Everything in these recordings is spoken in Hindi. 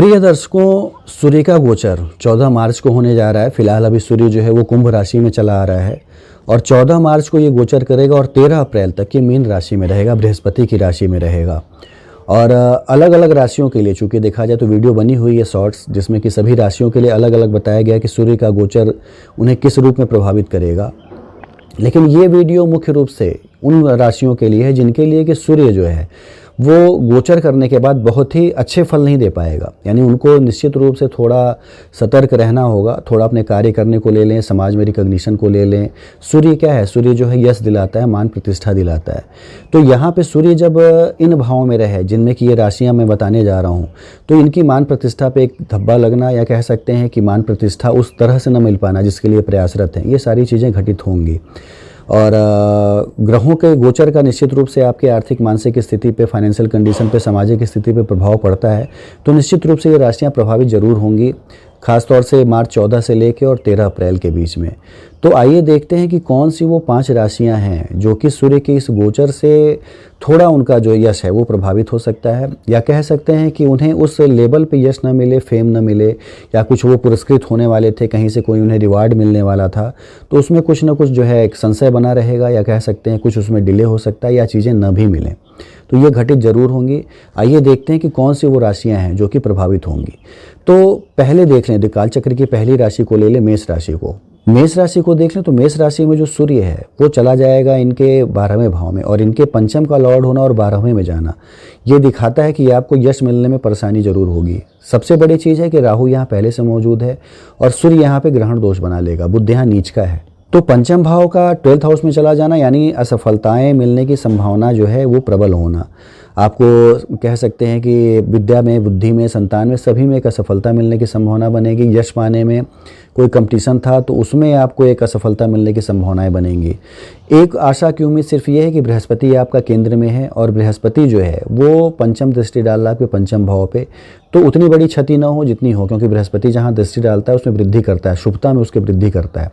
प्रिय दर्शकों, सूर्य का गोचर 14 मार्च को होने जा रहा है। फिलहाल अभी सूर्य जो है वो कुंभ राशि में चला आ रहा है और 14 मार्च को ये गोचर करेगा और 13 अप्रैल तक ये मीन राशि में रहेगा, बृहस्पति की राशि में रहेगा। और अलग अलग राशियों के लिए, चूँकि देखा जाए तो वीडियो बनी हुई है शॉर्ट्स, जिसमें कि सभी राशियों के लिए अलग अलग बताया गया कि सूर्य का गोचर उन्हें किस रूप में प्रभावित करेगा। लेकिन ये वीडियो मुख्य रूप से उन राशियों के लिए है जिनके लिए कि सूर्य जो है वो गोचर करने के बाद बहुत ही अच्छे फल नहीं दे पाएगा। यानी उनको निश्चित रूप से थोड़ा सतर्क रहना होगा, थोड़ा अपने कार्य करने को ले लें, समाज में रिकॉग्निशन को ले लें। सूर्य क्या है? सूर्य जो है यश दिलाता है, मान प्रतिष्ठा दिलाता है। तो यहाँ पे सूर्य जब इन भावों में रहे जिनमें कि ये राशियाँ मैं बताने जा रहा हूँ, तो इनकी मान प्रतिष्ठा पे एक धब्बा लगना, या कह सकते हैं कि मान प्रतिष्ठा उस तरह से न मिल पाना जिसके लिए प्रयासरत हैं, ये सारी चीज़ें घटित होंगी। और ग्रहों के गोचर का निश्चित रूप से आपके आर्थिक मानसिक स्थिति पे, फाइनेंशियल कंडीशन पे, सामाजिक स्थिति पे प्रभाव पड़ता है। तो निश्चित रूप से ये राशियाँ प्रभावित जरूर होंगी, खासतौर से मार्च 14 से लेकर और 13 अप्रैल के बीच में। तो आइए देखते हैं कि कौन सी वो 5 राशियां हैं जो कि सूर्य के इस गोचर से थोड़ा उनका जो यश है वो प्रभावित हो सकता है, या कह सकते हैं कि उन्हें उस लेवल पे यश न मिले, फेम न मिले, या कुछ वो पुरस्कृत होने वाले थे, कहीं से कोई उन्हें रिवार्ड मिलने वाला था, तो उसमें कुछ ना कुछ जो है एक संशय बना रहेगा, या कह सकते हैं कुछ उसमें डिले हो सकता है, या चीज़ें न भी मिलें। तो ये घटित जरूर होंगी। आइए देखते हैं कि कौन सी वो राशियां हैं जो कि प्रभावित होंगी। तो पहले देख लें, काल चक्र की पहली राशि को ले लें, मेष राशि को। मेष राशि को देख लें तो मेष राशि में जो सूर्य है वो चला जाएगा इनके 12वें भाव में, और इनके पंचम का लॉर्ड होना और 12वें में जाना ये दिखाता है कि आपको यश मिलने में परेशानी जरूर होगी। सबसे बड़ी चीज़ है कि राहु यहाँ पहले से मौजूद है और सूर्य यहाँ पे ग्रहण दोष बना लेगा, बुध यहाँ नीच का है। तो पंचम भाव का 12th हाउस में चला जाना यानी असफलताएं मिलने की संभावना जो है वो प्रबल होना। आपको कह सकते हैं कि विद्या में, बुद्धि में, संतान में, सभी में एक असफलता मिलने की संभावना बनेगी। यश पाने में कोई कंपटीशन था तो उसमें आपको एक असफलता मिलने की संभावनाएं बनेंगी। एक आशा की उम्मीद सिर्फ ये है कि बृहस्पति आपका केंद्र में है और बृहस्पति जो है वो पंचम दृष्टि डाल रहा है आपके पंचम भाव पे, तो उतनी बड़ी क्षति ना हो जितनी हो, क्योंकि बृहस्पति जहाँ दृष्टि डालता है उसमें वृद्धि करता है, शुभता में उसकी वृद्धि करता है।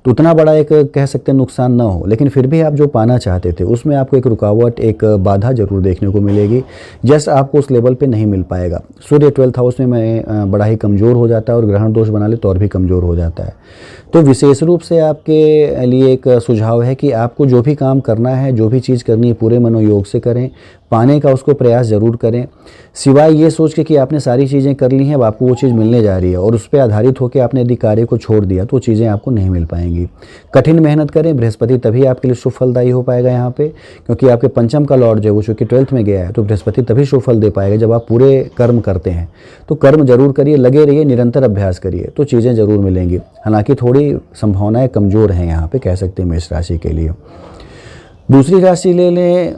तो उतना बड़ा एक कह सकते हैं नुकसान ना हो, लेकिन फिर भी आप जो पाना चाहते थे उसमें आपको एक रुकावट, एक बाधा जरूर देखने को मिलेगी। जस्ट आपको उस लेवल पे नहीं मिल पाएगा। सूर्य 12th हाउस में बड़ा ही कमज़ोर हो जाता है और ग्रहण दोष बना ले तो और भी कमज़ोर हो जाता है। तो विशेष रूप से आपके लिए एक सुझाव है कि आपको जो भी काम करना है, जो भी चीज़ करनी है, पूरे मनोयोग से करें, पाने का उसको प्रयास जरूर करें। सिवाय ये सोच के कि आपने सारी चीज़ें कर ली हैं, अब आपको वो चीज़ मिलने जा रही है और उस पर आधारित होकर आपने यदि कार्य को छोड़ दिया तो वो चीज़ें आपको नहीं मिल पाएंगी। कठिन मेहनत करें, बृहस्पति तभी आपके लिए शुभ फलदायी हो पाएगा यहाँ पे, क्योंकि आपके पंचम का लॉर्ड जो है वो चूँकि 12th में गया है, तो बृहस्पति तभी शुभ फल दे पाएगा जब आप पूरे कर्म करते हैं। तो कर्म जरूर करिए, लगे रहिए, निरंतर अभ्यास करिए, तो चीज़ें जरूर मिलेंगी। हालांकि थोड़ी संभावनाएं कमज़ोर हैं यहाँ पे, कह सकते हैं मेष राशि के लिए। दूसरी राशि ले लें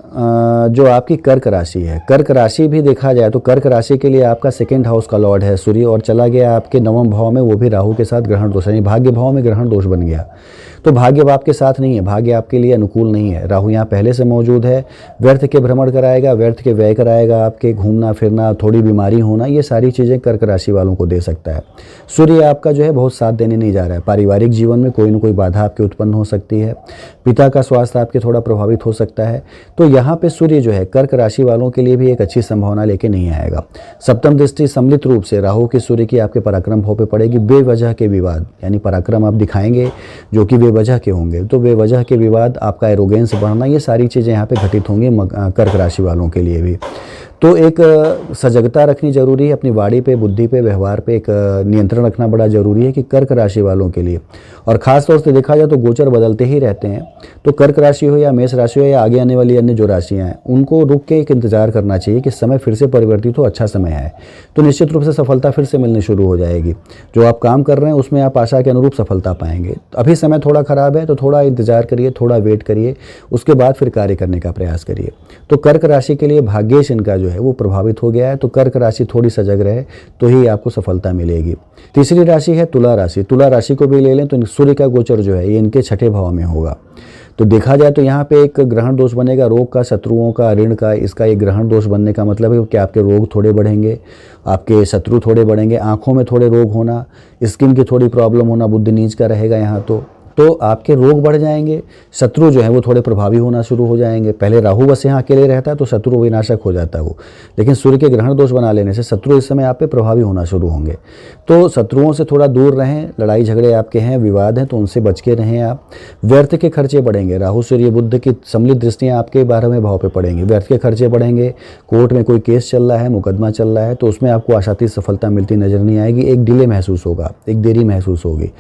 जो आपकी कर्क राशि है। कर्क राशि भी देखा जाए तो कर्क राशि के लिए आपका 2nd हाउस का लॉर्ड है सूर्य, और चला गया आपके 9वें भाव में, वो भी राहु के साथ ग्रहण दोष, यानी भाग्य भाव में ग्रहण दोष बन गया। तो भाग्य आपके साथ नहीं है, भाग्य आपके लिए अनुकूल नहीं है। राहु यहाँ पहले से मौजूद है, व्यर्थ के भ्रमण कराएगा, व्यर्थ के व्यय कराएगा, आपके घूमना फिरना, थोड़ी बीमारी होना, ये सारी चीज़ें कर्क राशि वालों को दे सकता है। सूर्य आपका जो है बहुत साथ देने नहीं जा रहा है। पारिवारिक जीवन में कोई ना कोई बाधा आपके उत्पन्न हो सकती है, पिता का स्वास्थ्य आपके थोड़ा प्रभावित हो सकता है। तो यहाँ पे सूर्य जो है कर्क राशि वालों के लिए भी एक अच्छी संभावना लेके नहीं आएगा। सप्तम दृष्टि सम्मिलित रूप से राहु की सूर्य की आपके पराक्रम भाव पे पड़ेगी। बेवजह के विवाद, यानी पराक्रम आप दिखाएंगे जो कि बेवजह के होंगे, तो बेवजह के विवाद, आपका एरोगेंस बढ़ना, ये सारी चीज़ें यहाँ पे घटित होंगी कर्क राशि वालों के लिए भी। तो एक सजगता रखनी जरूरी है, अपनी वाणी पे, बुद्धि पे, व्यवहार पे एक नियंत्रण रखना बड़ा जरूरी है कि कर्क राशि वालों के लिए। और ख़ास तौर से देखा जाए तो गोचर बदलते ही रहते हैं, तो कर्क राशि हो या मेष राशि हो या आगे आने वाली अन्य जो राशियाँ हैं, उनको रुक के एक इंतजार करना चाहिए कि समय फिर से परिवर्तित हो, अच्छा समय है, तो निश्चित रूप से सफलता फिर से मिलनी शुरू हो जाएगी। जो आप काम कर रहे हैं उसमें आप आशा के अनुरूप सफलता पाएंगे। अभी समय थोड़ा खराब है तो थोड़ा इंतजार करिए, थोड़ा वेट करिए, उसके बाद फिर कार्य करने का प्रयास करिए। तो कर्क राशि के लिए भाग्येश इनका जो है वो प्रभावित हो गया है, तो कर्क राशि थोड़ी सजग रहे तो ही आपको सफलता मिलेगी। तीसरी राशि है तुला राशि। तुला राशि को भी ले लें तो सूर्य का गोचर जो है ये इनके 6ठे भाव में होगा। तो देखा जाए तो यहाँ पे एक ग्रहण दोष बनेगा, रोग का, शत्रुओं का, ऋण का, इसका एक ग्रहण दोष बनने का मतलब है कि आपके रोग थोड़े बढ़ेंगे, आपके शत्रु थोड़े बढ़ेंगे, आंखों में थोड़े रोग होना, स्किन की थोड़ी प्रॉब्लम होना, बुद्धि नीच का रहेगा यहाँ। तो तो आपके रोग बढ़ जाएंगे, शत्रु जो है वो थोड़े प्रभावी होना शुरू हो जाएंगे। पहले राहु बस यहाँ अकेले रहता है तो शत्रु विनाशक हो जाता है वो, लेकिन सूर्य के ग्रहण दोष बना लेने से शत्रु इस समय आप पे प्रभावी होना शुरू होंगे। तो शत्रुओं से थोड़ा दूर रहें, लड़ाई झगड़े आपके हैं, विवाद हैं तो उनसे बच के रहें आप। व्यर्थ के खर्चे बढ़ेंगे, राहु सूर्य बुध की सम्मिलित दृष्टियाँ आपके 12वें भाव पर पड़ेंगी, व्यर्थ के खर्चे बढ़ेंगे। कोर्ट में कोई केस चल रहा है, मुकदमा चल रहा है तो उसमें आपको आशातीत सफलता मिलती नजर नहीं आएगी, एक डिले महसूस होगा, एक देरी महसूस होगी।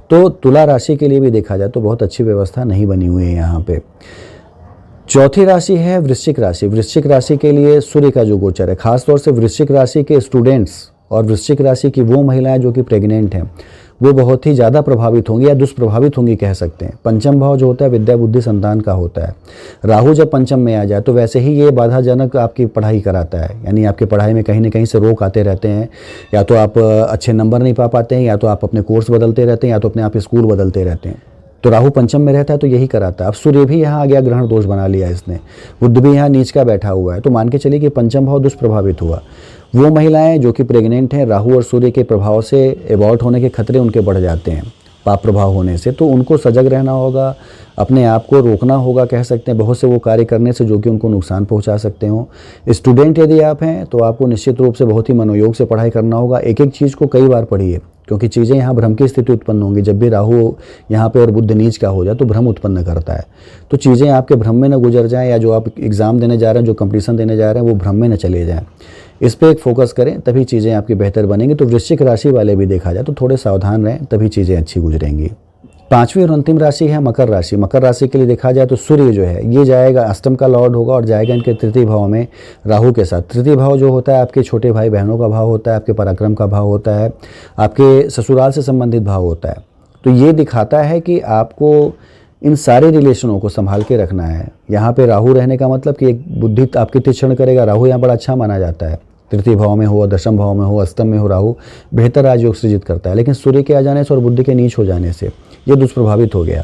तो तुला राशि के लिए भी देखा जाए तो बहुत अच्छी व्यवस्था नहीं बनी हुई है यहाँ पे। चौथी राशि है वृश्चिक राशि। वृश्चिक राशि के लिए सूर्य का जो गोचर है, खासतौर से वृश्चिक राशि के स्टूडेंट्स और वृश्चिक राशि की वो महिलाएं जो कि प्रेग्नेंट हैं वो बहुत ही ज़्यादा प्रभावित होंगी या दुष्प्रभावित होंगी कह सकते हैं। पंचम भाव जो होता है विद्या बुद्धि संतान का होता है। राहु जब पंचम में आ जाए तो वैसे ही ये बाधाजनक आपकी पढ़ाई कराता है, यानी आपकी पढ़ाई में कहीं ना कहीं से रोक आते रहते हैं, या तो आप अच्छे नंबर नहीं पा पाते हैं, या तो आप अपने कोर्स बदलते रहते हैं, या तो अपने आप स्कूल बदलते रहते हैं। तो राहु पंचम में रहता है तो यही कराता है। अब सूर्य भी यहाँ आ गया, ग्रहण दोष बना लिया इसने, बुध भी यहाँ नीच का बैठा हुआ है, तो मान के चलिए कि पंचम भाव दुष्प्रभावित हुआ। वो महिलाएं जो कि प्रेग्नेंट हैं, राहु और सूर्य के प्रभाव से एबॉर्ट होने के खतरे उनके बढ़ जाते हैं पाप प्रभाव होने से, तो उनको सजग रहना होगा, अपने आप को रोकना होगा कह सकते हैं बहुत से वो कार्य करने से जो कि उनको नुकसान पहुंचा सकते हो। स्टूडेंट यदि आप हैं तो आपको निश्चित रूप से बहुत ही मनोयोग से पढ़ाई करना होगा, एक एक चीज़ को कई बार पढ़िए, क्योंकि चीज़ें यहाँ भ्रम की स्थिति उत्पन्न होंगी। जब भी राहु यहाँ पे और बुध नीच का हो जाए तो भ्रम उत्पन्न करता है, तो चीज़ें आपके भ्रम में न गुजर जाएं, या जो आप एग्ज़ाम देने जा रहे हैं, जो कंपटीशन देने जा रहे हैं वो भ्रम में न चले जाएं। इस पे एक फोकस करें, तभी चीज़ें आपकी बेहतर बनेंगी। तो वृश्चिक राशि वाले भी देखा जाए तो थोड़े सावधान रहें, तभी चीज़ें अच्छी गुजरेंगी। पांचवी और अंतिम राशि है मकर राशि। मकर राशि के लिए देखा जाए तो सूर्य जो है ये जाएगा, अष्टम का लॉर्ड होगा और जाएगा इनके तृतीय भाव में राहु के साथ। तृतीय भाव जो होता है आपके छोटे भाई बहनों का भाव होता है, आपके पराक्रम का भाव होता है, आपके ससुराल से संबंधित भाव होता है। तो ये दिखाता है कि आपको इन सारे रिलेशनों को संभाल के रखना है। यहाँ पे राहु रहने का मतलब कि एक बुद्धि आपकी तीक्ष्ण करेगा। राहु यहाँ बड़ा अच्छा माना जाता है, तृतीय भाव में हो, दशम भाव में हो, अष्टम में हो, राहु बेहतर राजयोग सृजित करता है। लेकिन सूर्य के आ जाने से और बुद्धि के नीच हो जाने से ये दुष्प्रभावित हो गया,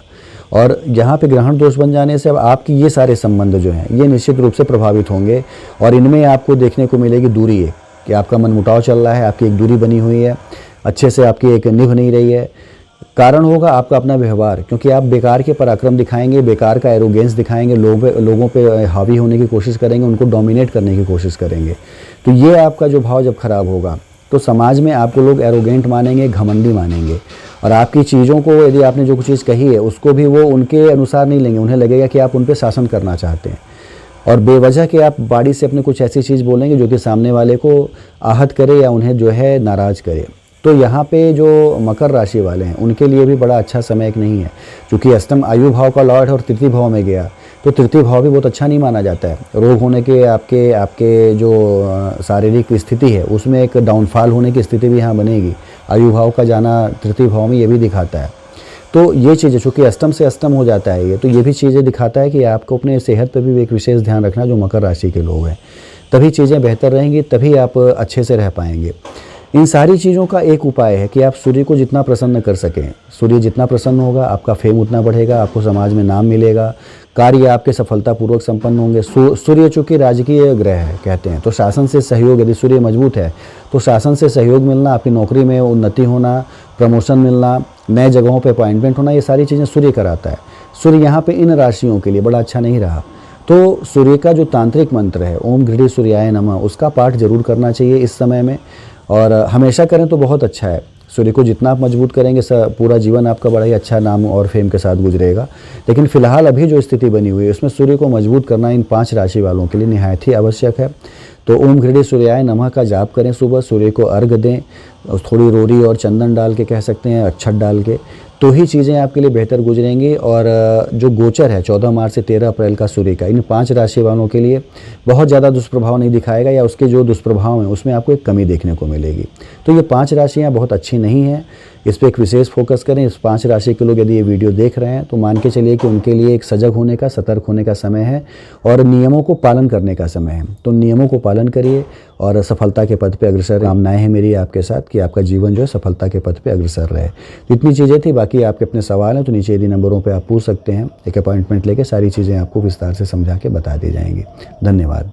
और यहाँ पे ग्रहण दोष बन जाने से अब आपकी ये सारे संबंध जो हैं ये निश्चित रूप से प्रभावित होंगे, और इनमें आपको देखने को मिलेगी दूरी है कि आपका मनमुटाव चल रहा है, आपकी एक दूरी बनी हुई है, अच्छे से आपकी एक निभ नहीं रही है। कारण होगा आपका अपना व्यवहार, क्योंकि आप बेकार के पराक्रम दिखाएंगे, बेकार का एरोगेंस दिखाएंगे, लोगों पे हावी होने की कोशिश करेंगे, उनको डोमिनेट करने की कोशिश करेंगे। तो ये आपका जो भाव जब खराब होगा तो समाज में आपको लोग एरोगेंट मानेंगे, घमंडी मानेंगे, और आपकी चीज़ों को यदि आपने जो कुछ चीज़ कही है उसको भी वो उनके अनुसार नहीं लेंगे। उन्हें लगेगा कि आप उन पर शासन करना चाहते हैं, और बेवजह के आप बाड़ी से अपने कुछ ऐसी चीज़ बोलेंगे जो कि सामने वाले को आहत करे या उन्हें जो है नाराज़ करे। तो यहाँ पे जो मकर राशि वाले हैं उनके लिए भी बड़ा अच्छा समय एक नहीं है, क्योंकि अष्टम आयु भाव का लॉर्ड है और तृतीय भाव में गया, तो तृतीय भाव भी बहुत अच्छा नहीं माना जाता है। रोग होने के आपके जो शारीरिक स्थिति है उसमें एक डाउनफॉल होने की स्थिति भी यहाँ बनेगी। आयु भाव का जाना तृतीय भाव में ये भी दिखाता है। तो ये चीज़ें चूँकि अष्टम से अष्टम हो जाता है ये, तो ये भी चीज़ें दिखाता है कि आपको अपने सेहत पर भी एक विशेष ध्यान रखना जो मकर राशि के लोग हैं, तभी चीज़ें बेहतर रहेंगी, तभी आप अच्छे से रह पाएंगे। इन सारी चीज़ों का एक उपाय है कि आप सूर्य को जितना प्रसन्न कर सकें, सूर्य जितना प्रसन्न होगा आपका फेम उतना बढ़ेगा, आपको समाज में नाम मिलेगा, कार्य आपके सफलतापूर्वक संपन्न होंगे। सूर्य चूँकि राजकीय ग्रह है कहते हैं, तो शासन से सहयोग, यदि सूर्य मजबूत है तो शासन से सहयोग मिलना, आपकी नौकरी में उन्नति होना, प्रमोशन मिलना, नए जगहों पर अपॉइंटमेंट होना, ये सारी चीज़ें सूर्य कराता है। सूर्य यहाँ पर इन राशियों के लिए बड़ा अच्छा नहीं रहा। तो सूर्य का जो तांत्रिक मंत्र है ओम घृढ़ि सूर्याय नमः, उसका पाठ जरूर करना चाहिए इस समय में, और हमेशा करें तो बहुत अच्छा है। सूर्य को जितना आप मजबूत करेंगे पूरा जीवन आपका बड़ा ही अच्छा नाम और फेम के साथ गुजरेगा। लेकिन फिलहाल अभी जो स्थिति बनी हुई है उसमें सूर्य को मजबूत करना इन 5 राशि वालों के लिए निहायत ही आवश्यक है। तो ओम घृढ़ि सूर्याय नमः का जाप करें, सुबह सूर्य को अर्घ दें, थोड़ी रोरी और चंदन डाल के कह सकते हैं, अक्षत डाल के, तो ही चीज़ें आपके लिए बेहतर गुजरेंगी। और जो गोचर है 14 मार्च से 13 अप्रैल का सूर्य का, इन 5 राशि वालों के लिए बहुत ज़्यादा दुष्प्रभाव नहीं दिखाएगा, या उसके जो दुष्प्रभाव हैं उसमें आपको एक कमी देखने को मिलेगी। तो ये 5 राशियाँ बहुत अच्छी नहीं हैं, इस पर एक विशेष फोकस करें। इस 5 राशि के लोग यदि ये वीडियो देख रहे हैं तो मान के चलिए कि उनके लिए एक सजग होने का, सतर्क होने का समय है, और नियमों को पालन करने का समय है। तो नियमों को पालन करिए और सफलता के पथ पे अग्रसर। कामनाएं हैं मेरी आपके साथ कि आपका जीवन जो है सफलता के पथ पे अग्रसर रहे। इतनी चीज़ें थी, बाकी आपके अपने सवाल हैं तो नीचे यदि नंबरों पे आप पूछ सकते हैं। एक अपॉइंटमेंट लेके सारी चीज़ें आपको विस्तार से समझा के बता दी जाएंगी। धन्यवाद।